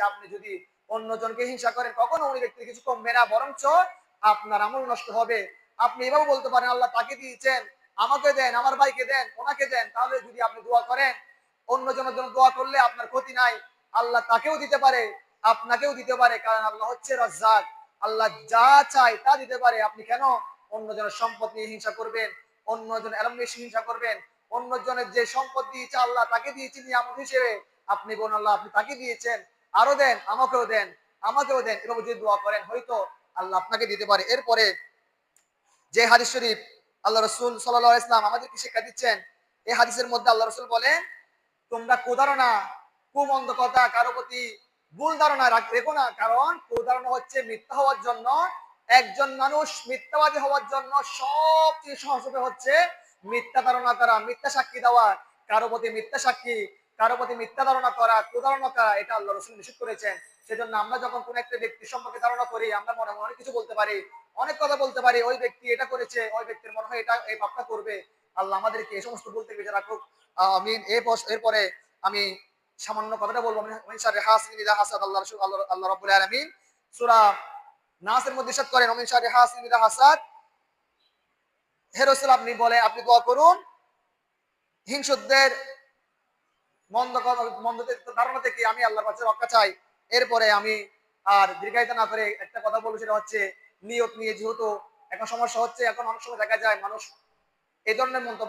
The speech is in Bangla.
আপনি যদি অন্যজনকে হিংসা করেন কখনো ওই ব্যক্তির কিছু কমবে না, বরঞ্চ আপনার আমল নষ্ট হবে। আপনি এভাবে বলতে পারেন, আল্লাহ তাকে দিয়েছেন, আমাকে দেন, আমার ভাইকে দেন, ওনাকে দেন। তাহলে যদি আপনি দোয়া করেন, অন্যজনের জন্য দোয়া করলে আপনার ক্ষতি নাই, আল্লাহ তাকেও দিতে পারে, আপনাকেও দিতে পারে, কারণ আল্লাহ হচ্ছে রাজ্জাক। আল্লাহ যা চায় তা দিতে পারে। আপনি কেন অন্যজনের সম্পদ নিয়ে হিংসা করবেন, অন্যজনের এলম নিয়ে হিংসা করবেন? অন্যজনের যে সম্পদ দিয়েছে আল্লাহ তাকে দিয়েছে নিয়ামত হিসেবে, আপনি বলুন আল্লাহ আপনি তাকে দিয়েছেন, আরো দেন, আমাকেও দেন, আমাকেও দেন। এভাবে যদি দোয়া করেন হয়তো আল্লাহ আপনাকে দিতে পারে। এরপরে যে হাদিস শরীফ আল্লাহ রসুল সাল্লাল্লাহু আলাইহি ওয়াসাল্লাম আমাদেরকে শিক্ষা দিচ্ছেন, এই হাদিসের মধ্যে আল্লাহ রসুল বলেন, তোমরা কুধারণা, কুমন্দ কথা কারো প্রতি ভুল ধারণা রেখো না, কারণ কুধারণা হচ্ছে মিথ্যা হওয়ার জন্য। একজন মানুষ মিথ্যাবাদী হওয়ার জন্য সবচেয়ে সহজ উপায় হচ্ছে মিথ্যা ধারণা করা, মিথ্যা সাক্ষী দেওয়া, কারো প্রতি মিথ্যা সাক্ষী, কারো প্রতি মিথ্যা ধারণা করা, কুধারণা করা, এটা আল্লাহ রসুল নিষেধ করেছেন। সেজন্য আমরা যখন কোন একটা ব্যক্তি সম্পর্কে ধারণা করি, আমরা মনে মনে অনেক কিছু বলতে পারি, অনেক কথা বলতে পারি, ওই ব্যক্তি এটা করেছে, ওই ব্যক্তির মনে হয় এটা এই পাপটা করবে। আল্লাহ আমাদেরকে এই সমস্ত বলতে বেঁচে রাখুক, আমিন। এরপরে আমি সামান্য কথাটা বলবো। আল্লাহ রাব্বুল আলামিন সূরা নাসের মধ্যে ইরশাদ করেন, ওমিন শাররি হাসিদিন ইযা হাসাদ, হে রাসূল আপনি বলে আপনি দোয়া করুন হিংসুকদের মন্দ ধারণা থেকে আমি আল্লাহর কাছে রক্ষা চাই। এরপরে আমি আর দীর্ঘায়িত না করে একটা কথা বলবো, সেটা হচ্ছে নিয়ত নিয়ে। যেহেতু এখন সমস্যা হচ্ছে, এখন অনেক সময় দেখা যায় মানুষ এই ধরনের মন্তব্য